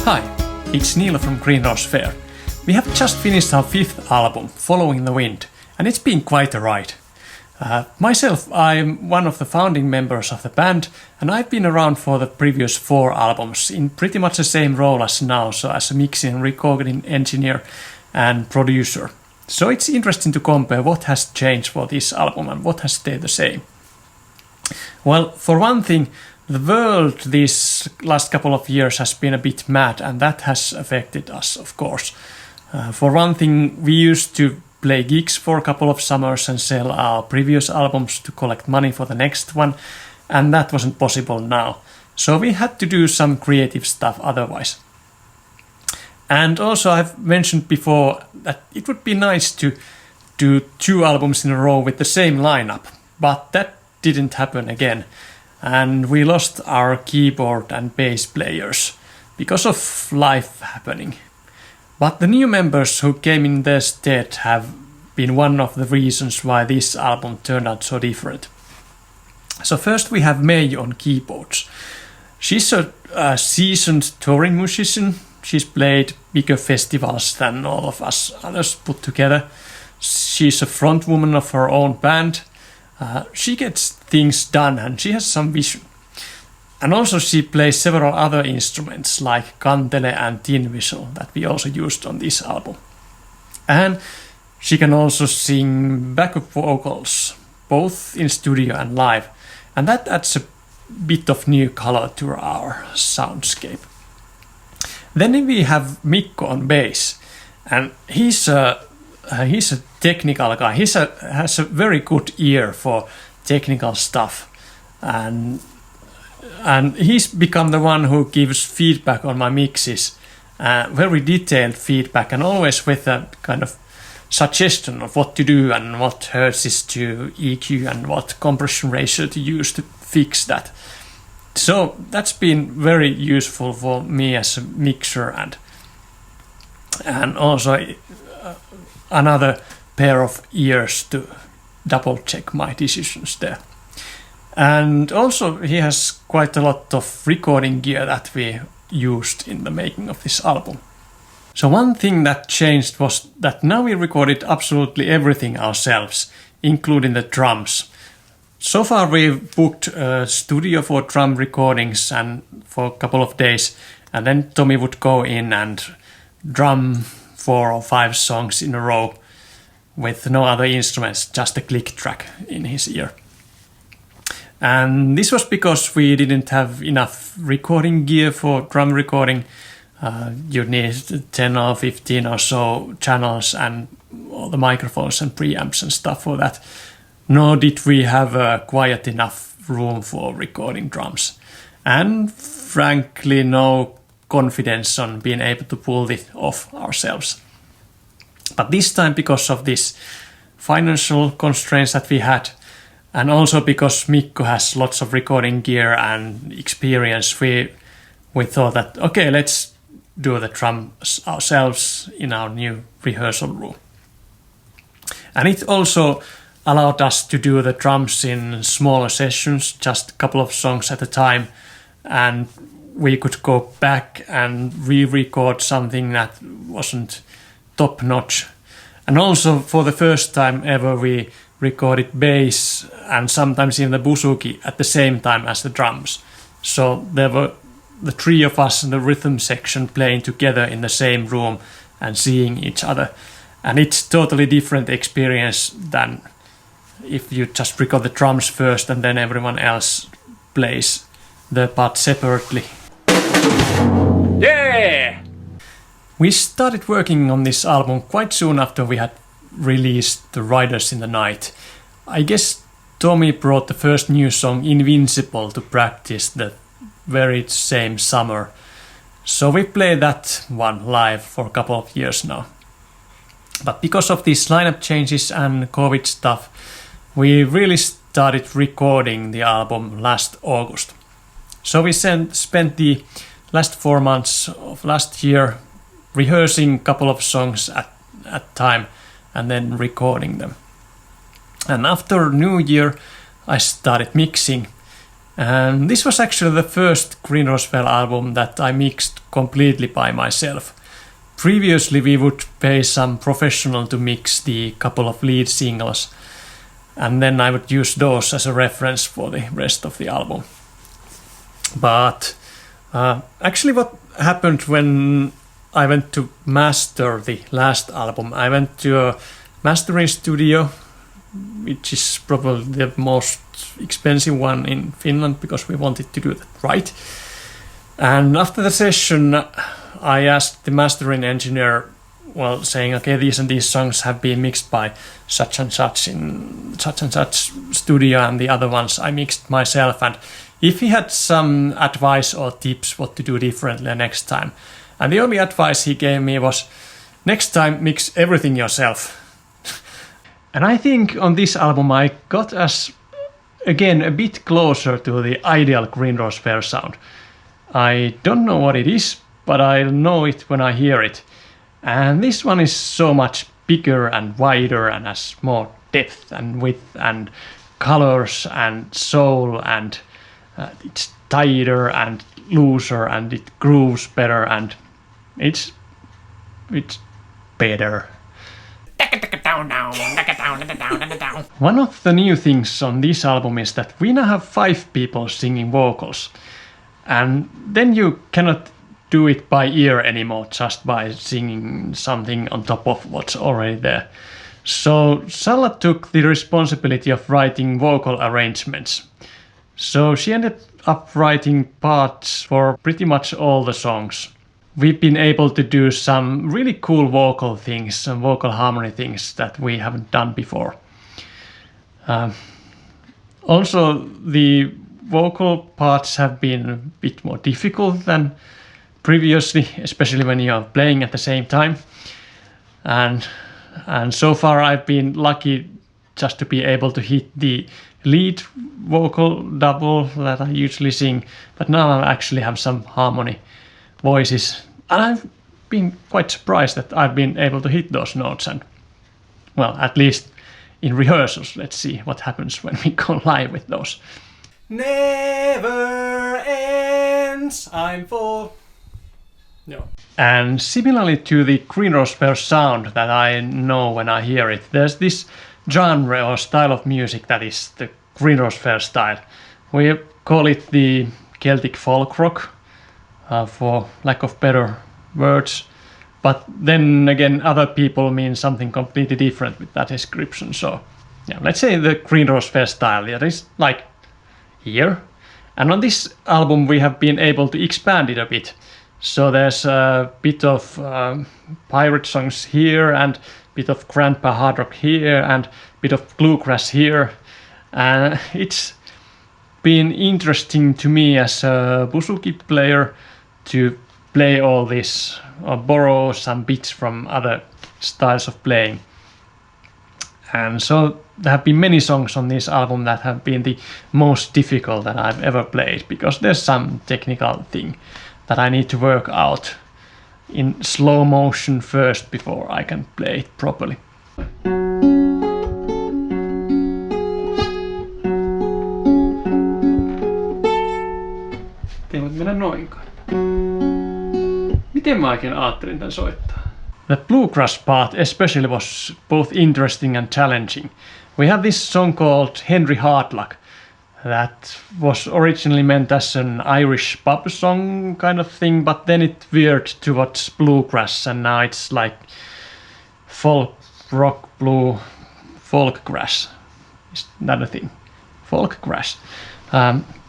Hi, it's Neil from Green Rose Fair. We have just finished our 5th album, Following the Wind, and it's been quite a ride. Myself, I'm one of the founding members of the band, and I've been around for the previous 4 albums in pretty much the same role as now, so as a mixing and recording engineer and producer. So it's interesting to compare what has changed for this album and what has stayed the same. Well, for one thing, the world these last couple of years has been a bit mad, and that has affected us, of course. For one thing, we used to play gigs for a couple of summers and sell our previous albums to collect money for the next one, and that wasn't possible now. So we had to do some creative stuff otherwise. And also I've mentioned before that it would be nice to do 2 albums in a row with the same lineup, but that didn't happen again. And we lost our keyboard and bass players because of life happening. But the new members who came in their stead have been one of the reasons why this album turned out so different. So first we have May on keyboards. She's a seasoned touring musician. She's played bigger festivals than all of us others put together. She's a frontwoman of her own band. She gets things done and she has some vision. And also she plays several other instruments like kantele and tin whistle that we also used on this album. And she can also sing backup vocals, both in studio and live. And that adds a bit of new color to our soundscape. Then we have Mikko on bass. And he's a technical guy. He has a very good ear for technical stuff, and he's become the one who gives feedback on my mixes, very detailed feedback, and always with a kind of suggestion of what to do and what hertzes to EQ and what compression ratio to use to fix that. So that's been very useful for me as a mixer, and also another pair of ears to double check my decisions there. And also he has quite a lot of recording gear that we used in the making of this album. So one thing that changed was that now we recorded absolutely everything ourselves, including the drums. So far we've booked a studio for drum recordings and for a couple of days, and then Tommy would go in and drum 4 or 5 songs in a row with no other instruments, just a click track in his ear. And this was because we didn't have enough recording gear for drum recording. You need 10 or 15 or so channels and all the microphones and preamps and stuff for that. Nor did we have quiet enough room for recording drums. And frankly, no confidence on being able to pull it off ourselves. But this time, because of this financial constraints that we had, and also because Mikko has lots of recording gear and experience, we thought that, okay, let's do the drums ourselves in our new rehearsal room. And it also allowed us to do the drums in smaller sessions, just a couple of songs at a time, and we could go back and re-record something that wasn't top-notch. And also for the first time ever we recorded bass and sometimes even the buzuki at the same time as the drums. So there were the 3 of us in the rhythm section playing together in the same room and seeing each other. And it's totally different experience than if you just record the drums first and then everyone else plays the part separately. Yeah! We started working on this album quite soon after we had released The Riders in the Night. I guess Tommy brought the first new song Invincible to practice the very same summer. So we played that one live for a couple of years now. But because of these lineup changes and COVID stuff, we really started recording the album last August. So we spent the last 4 months of last year rehearsing a couple of songs at time and then recording them. And after New Year, I started mixing. And this was actually the first Green Roswell album that I mixed completely by myself. Previously we would pay some professional to mix the couple of lead singles, and then I would use those as a reference for the rest of the album. But actually what happened when I went to master the last album, I went to a mastering studio, which is probably the most expensive one in Finland because we wanted to do that right. And after the session, I asked the mastering engineer, saying, okay, these and these songs have been mixed by such and such in such and such studio, and the other ones I mixed myself, and if he had some advice or tips what to do differently next time. And the only advice he gave me was, next time mix everything yourself. And I think on this album I got us, again, a bit closer to the ideal Green Rose Fair sound. I don't know what it is, but I know it when I hear it. And this one is so much bigger and wider and has more depth and width and colors and soul, and it's tighter and looser and it grooves better and it's better. One of the new things on this album is that we now have 5 people singing vocals, and then you cannot do it by ear anymore just by singing something on top of what's already there. So Salla took the responsibility of writing vocal arrangements. So she ended up writing parts for pretty much all the songs. We've been able to do some really cool vocal things, some vocal harmony things that we haven't done before. Also, the vocal parts have been a bit more difficult than previously, especially when you're playing at the same time. And so far I've been lucky just to be able to hit the lead vocal double that I usually sing, but now I actually have some harmony voices, and I've been quite surprised that I've been able to hit those notes, and well, at least in rehearsals. Let's see what happens when we go live with those. Never ends, I'm full. No. And similarly to the Green Rose Fair sound that I know when I hear it, there's this genre or style of music that is the Green Rose Fair style. We call it the Celtic folk rock, for lack of better words, but then again other people mean something completely different with that description. So yeah, let's say the Green Rose Fair style, that is like here. And on this album we have been able to expand it a bit. So there's a bit of pirate songs here, and a bit of grandpa hard rock here, and a bit of bluegrass here. It's been interesting to me as a buzuki player to play all this, or borrow some bits from other styles of playing. And so there have been many songs on this album that have been the most difficult that I've ever played, because there's some technical thing that I need to work out in slow motion first before I can play it properly. Ei voi mennä noinkaan. Miten mä oikein ajattelin tän soittaa? The bluegrass part especially was both interesting and challenging. We have this song called Henry Hardluck that was originally meant as an Irish pub song kind of thing, but then it veered towards bluegrass, and now it's like folk rock blue folkgrass. Is that a thing? Folkgrass.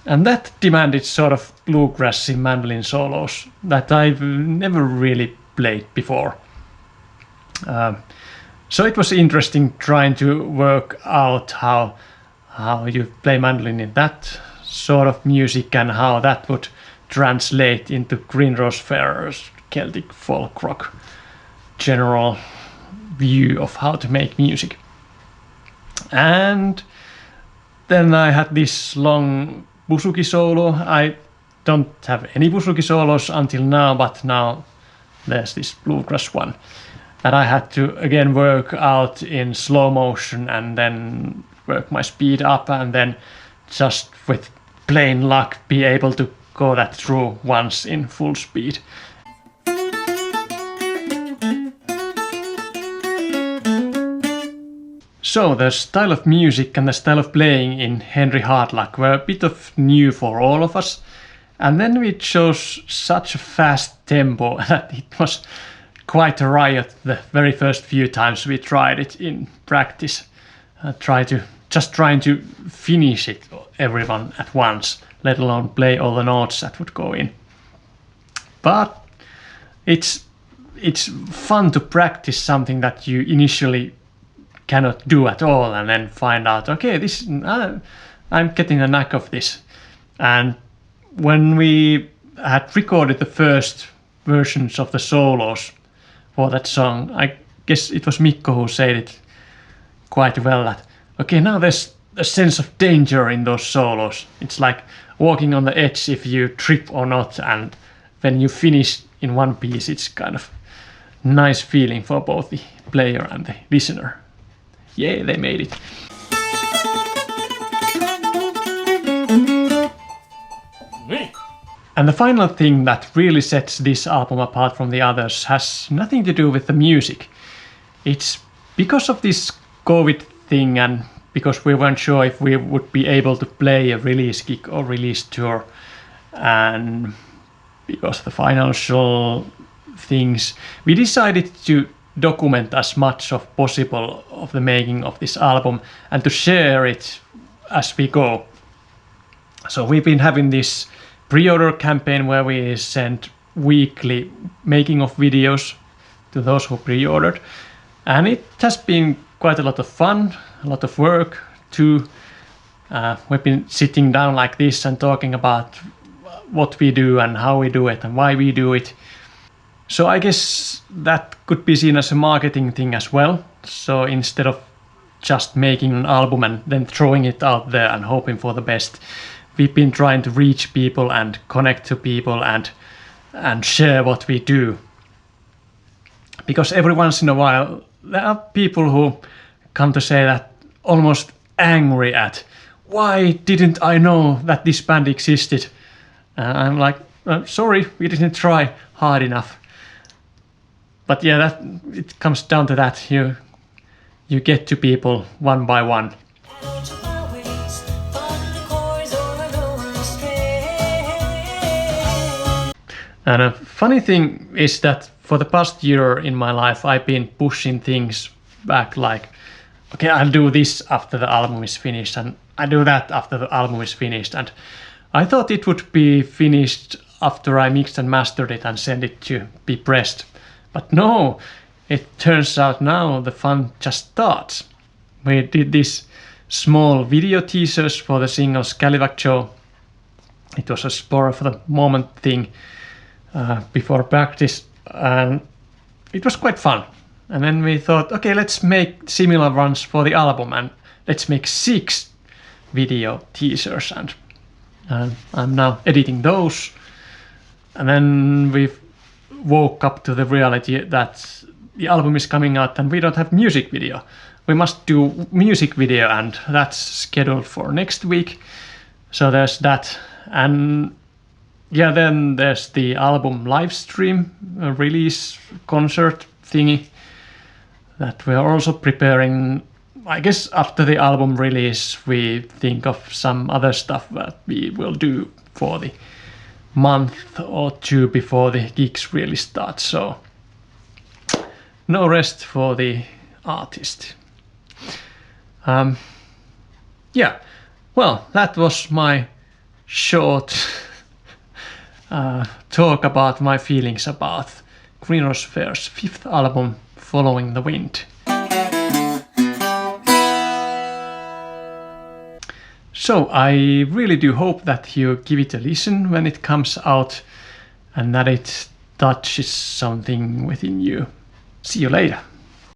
And that demanded sort of bluegrassy mandolin solos that I've never really played before. So it was interesting trying to work out how you play mandolin in that sort of music and how that would translate into Green Rose Fair's Celtic folk rock general view of how to make music. And then I had this long buzuki solo. I don't have any buzuki solos until now, but now there's this bluegrass one that I had to again work out in slow motion and then work my speed up, and then just with plain luck be able to go that through once in full speed. So the style of music and the style of playing in Henry Hardluck were a bit of new for all of us, and then we chose such a fast tempo that it was quite a riot the very first few times we tried it in practice. Trying to finish it everyone at once, let alone play all the notes that would go in. But it's fun to practice something that you initially cannot do at all, and then find out, okay, I'm getting the knack of this. And when we had recorded the first versions of the solos for that song, I guess it was Mikko who said it quite well, that okay, now there's a sense of danger in those solos. It's like walking on the edge if you trip or not, and when you finish in one piece, it's kind of nice feeling for both the player and the listener. Yay, they made it. And the final thing that really sets this album apart from the others has nothing to do with the music. It's because of this COVID thing, and because we weren't sure if we would be able to play a release gig or release tour, and because of the financial things, we decided to document as much as possible of the making of this album and to share it as we go. So we've been having this pre-order campaign where we send weekly making of videos to those who pre-ordered, and it has been quite a lot of fun, a lot of work too. We've been sitting down like this and talking about what we do and how we do it and why we do it. So I guess that could be seen as a marketing thing as well. So instead of just making an album and then throwing it out there and hoping for the best, we've been trying to reach people and connect to people and share what we do. Because every once in a while there are people who come to say that almost angry at, why didn't I know that this band existed? I'm like, sorry, we didn't try hard enough. But yeah, it comes down to that. You get to people one by one. And a funny thing is that for the past year in my life, I've been pushing things back, like, okay, I'll do this after the album is finished, and I do that after the album is finished. And I thought it would be finished after I mixed and mastered it and sent it to be pressed. But no, it turns out now the fun just starts. We did this small video teasers for the single Scallywack Joe. It was a spur of the moment thing before practice, and it was quite fun. And then we thought, okay, let's make similar ones for the album, and let's make 6 video teasers, and I'm now editing those. And then we woke up to the reality that the album is coming out and we don't have music video. We must do music video, and that's scheduled for next week. So there's that. And yeah, then there's the album live stream release concert thingy that we're also preparing. I guess after the album release we think of some other stuff that we will do for the month or two before the gigs really start. So no rest for the artist. Yeah, well, that was my short talk about my feelings about Green Rose Fair's 5th album, Following the Wind. So I really do hope that you give it a listen when it comes out and that it touches something within you. See you later.